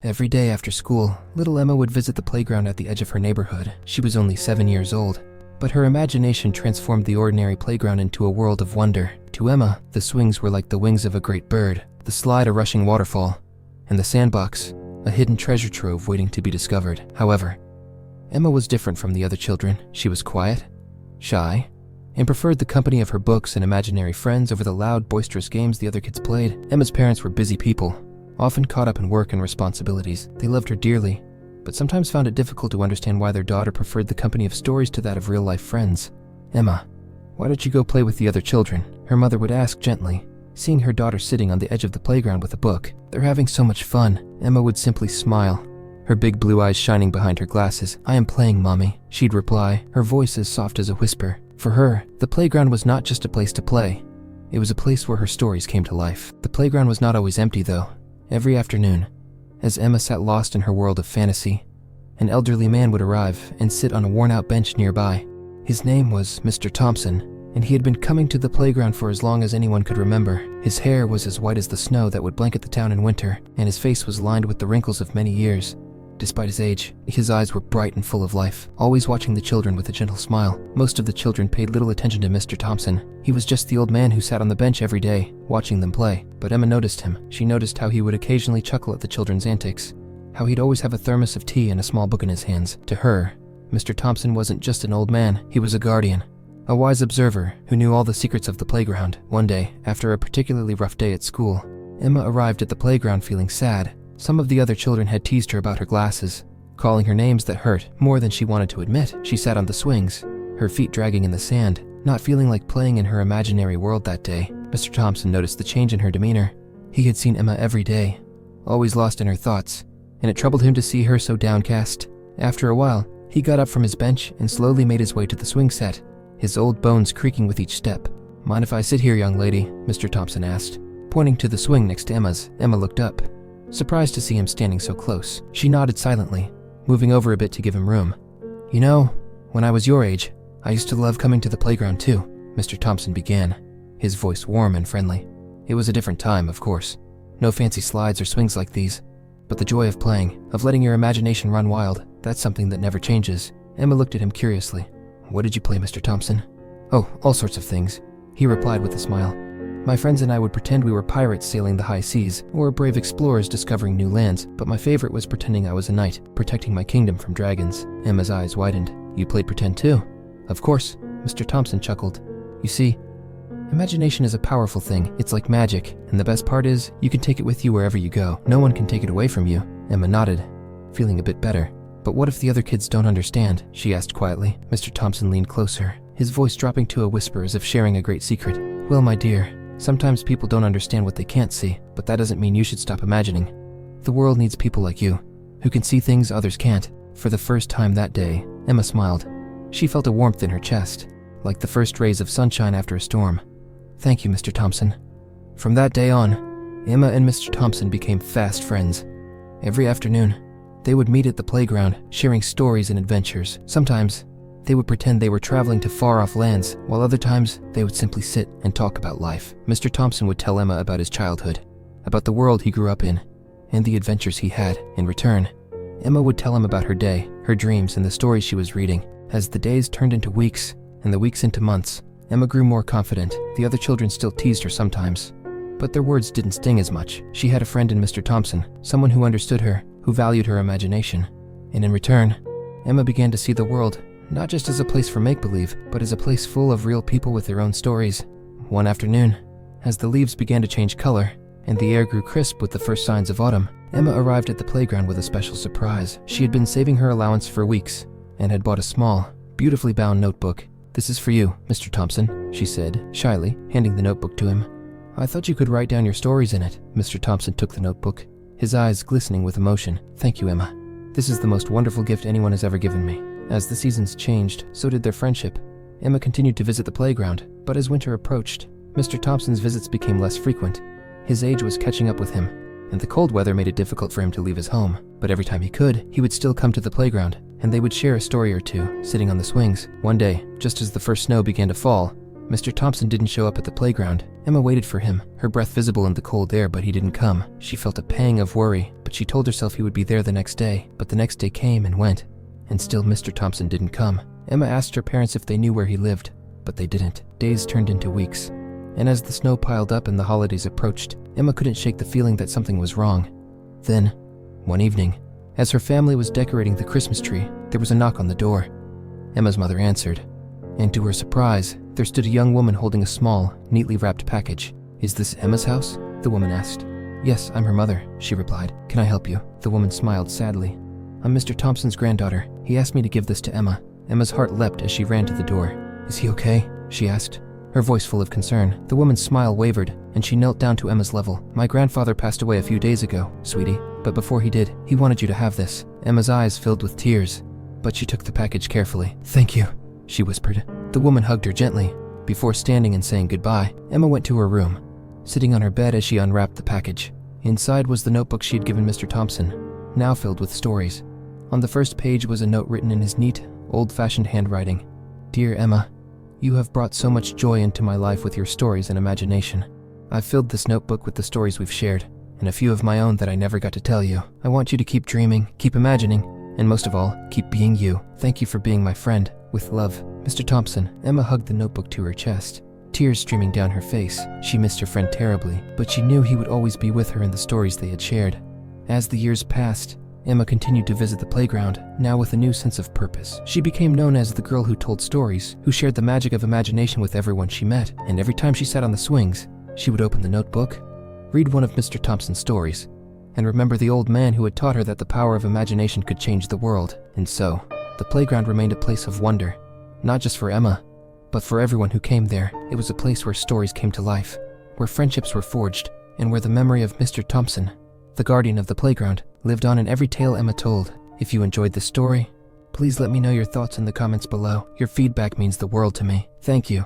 Every day after school, little Emma would visit the playground at the edge of her neighborhood. She was only 7 years old, but her imagination transformed the ordinary playground into a world of wonder. To Emma, the swings were like the wings of a great bird, the slide a rushing waterfall, and the sandbox a hidden treasure trove waiting to be discovered. However, Emma was different from the other children. She was quiet, shy, and preferred the company of her books and imaginary friends over the loud, boisterous games the other kids played. Emma's parents were busy people, often caught up in work and responsibilities. They loved her dearly, but sometimes found it difficult to understand why their daughter preferred the company of stories to that of real-life friends. "Emma, why don't you go play with the other children?" her mother would ask gently, seeing her daughter sitting on the edge of the playground with a book. "They're having so much fun." Emma would simply smile, her big blue eyes shining behind her glasses. "I am playing, Mommy," she'd reply, her voice as soft as a whisper. For her, the playground was not just a place to play. It was a place where her stories came to life. The playground was not always empty, though. Every afternoon, as Emma sat lost in her world of fantasy, an elderly man would arrive and sit on a worn-out bench nearby. His name was Mr. Thompson, and he had been coming to the playground for as long as anyone could remember. His hair was as white as the snow that would blanket the town in winter, and his face was lined with the wrinkles of many years. Despite his age, his eyes were bright and full of life, always watching the children with a gentle smile. Most of the children paid little attention to Mr. Thompson. He was just the old man who sat on the bench every day, watching them play. But Emma noticed him. She noticed how he would occasionally chuckle at the children's antics, how he'd always have a thermos of tea and a small book in his hands. To her, Mr. Thompson wasn't just an old man, he was a guardian, a wise observer who knew all the secrets of the playground. One day, after a particularly rough day at school, Emma arrived at the playground feeling sad. Some of the other children had teased her about her glasses, calling her names that hurt more than she wanted to admit. She sat on the swings, her feet dragging in the sand, not feeling like playing in her imaginary world that day. Mr. Thompson noticed the change in her demeanor. He had seen Emma every day, always lost in her thoughts, and it troubled him to see her so downcast. After a while, he got up from his bench and slowly made his way to the swing set, his old bones creaking with each step. "Mind if I sit here, young lady?" Mr. Thompson asked, pointing to the swing next to Emma's. Emma looked up, surprised to see him standing so close. She nodded silently, moving over a bit to give him room. "You know, when I was your age, I used to love coming to the playground too," Mr. Thompson began, his voice warm and friendly. "It was a different time, of course. No fancy slides or swings like these. But the joy of playing, of letting your imagination run wild, that's something that never changes." Emma looked at him curiously. "What did you play, Mr. Thompson?" "Oh, all sorts of things," he replied with a smile. "My friends and I would pretend we were pirates sailing the high seas, or brave explorers discovering new lands, but my favorite was pretending I was a knight, protecting my kingdom from dragons." Emma's eyes widened. "You played pretend too?" "Of course," Mr. Thompson chuckled. "You see, imagination is a powerful thing. It's like magic, and the best part is, you can take it with you wherever you go. No one can take it away from you." Emma nodded, feeling a bit better. "But what if the other kids don't understand?" she asked quietly. Mr. Thompson leaned closer, his voice dropping to a whisper as if sharing a great secret. "Well, my dear, sometimes people don't understand what they can't see, but that doesn't mean you should stop imagining. The world needs people like you, who can see things others can't." For the first time that day, Emma smiled. She felt a warmth in her chest, like the first rays of sunshine after a storm. "Thank you, Mr. Thompson." From that day on, Emma and Mr. Thompson became fast friends. Every afternoon, they would meet at the playground, sharing stories and adventures. Sometimes, they would pretend they were traveling to far-off lands, while other times, they would simply sit and talk about life. Mr. Thompson would tell Emma about his childhood, about the world he grew up in, and the adventures he had. In return, Emma would tell him about her day, her dreams, and the stories she was reading. As the days turned into weeks, and the weeks into months, Emma grew more confident. The other children still teased her sometimes, but their words didn't sting as much. She had a friend in Mr. Thompson, someone who understood her, who valued her imagination. And in return, Emma began to see the world not just as a place for make-believe, but as a place full of real people with their own stories. One afternoon, as the leaves began to change color, and the air grew crisp with the first signs of autumn, Emma arrived at the playground with a special surprise. She had been saving her allowance for weeks, and had bought a small, beautifully bound notebook. "This is for you, Mr. Thompson," she said, shyly, handing the notebook to him. "I thought you could write down your stories in it." Mr. Thompson took the notebook, his eyes glistening with emotion. "Thank you, Emma. This is the most wonderful gift anyone has ever given me." As the seasons changed, so did their friendship. Emma continued to visit the playground, but as winter approached, Mr. Thompson's visits became less frequent. His age was catching up with him, and the cold weather made it difficult for him to leave his home. But every time he could, he would still come to the playground, and they would share a story or two, sitting on the swings. One day, just as the first snow began to fall, Mr. Thompson didn't show up at the playground. Emma waited for him, her breath visible in the cold air, but he didn't come. She felt a pang of worry, but she told herself he would be there the next day. But the next day came and went, and still Mr. Thompson didn't come. Emma asked her parents if they knew where he lived, but they didn't. Days turned into weeks, and as the snow piled up and the holidays approached, Emma couldn't shake the feeling that something was wrong. Then, one evening, as her family was decorating the Christmas tree, there was a knock on the door. Emma's mother answered, and to her surprise, there stood a young woman holding a small, neatly wrapped package. "Is this Emma's house?" the woman asked. "Yes, I'm her mother," she replied. "Can I help you?" The woman smiled sadly. "I'm Mr. Thompson's granddaughter. He asked me to give this to Emma." Emma's heart leapt as she ran to the door. "Is he okay?" she asked, her voice full of concern. The woman's smile wavered, and she knelt down to Emma's level. "My grandfather passed away a few days ago, sweetie, but before he did, he wanted you to have this." Emma's eyes filled with tears, but she took the package carefully. "Thank you," she whispered. The woman hugged her gently. Before standing and saying goodbye, Emma went to her room, sitting on her bed as she unwrapped the package. Inside was the notebook she had given Mr. Thompson, now filled with stories. On the first page was a note written in his neat, old-fashioned handwriting. "Dear Emma, you have brought so much joy into my life with your stories and imagination. I've filled this notebook with the stories we've shared, and a few of my own that I never got to tell you. I want you to keep dreaming, keep imagining, and most of all, keep being you. Thank you for being my friend. With love, Mr. Thompson." Emma hugged the notebook to her chest, tears streaming down her face. She missed her friend terribly, but she knew he would always be with her in the stories they had shared. As the years passed, Emma continued to visit the playground, now with a new sense of purpose. She became known as the girl who told stories, who shared the magic of imagination with everyone she met, and every time she sat on the swings, she would open the notebook, read one of Mr. Thompson's stories, and remember the old man who had taught her that the power of imagination could change the world. And so, the playground remained a place of wonder, not just for Emma, but for everyone who came there. It was a place where stories came to life, where friendships were forged, and where the memory of Mr. Thompson, the guardian of the playground, lived on in every tale Emma told. If you enjoyed this story, please let me know your thoughts in the comments below. Your feedback means the world to me. Thank you.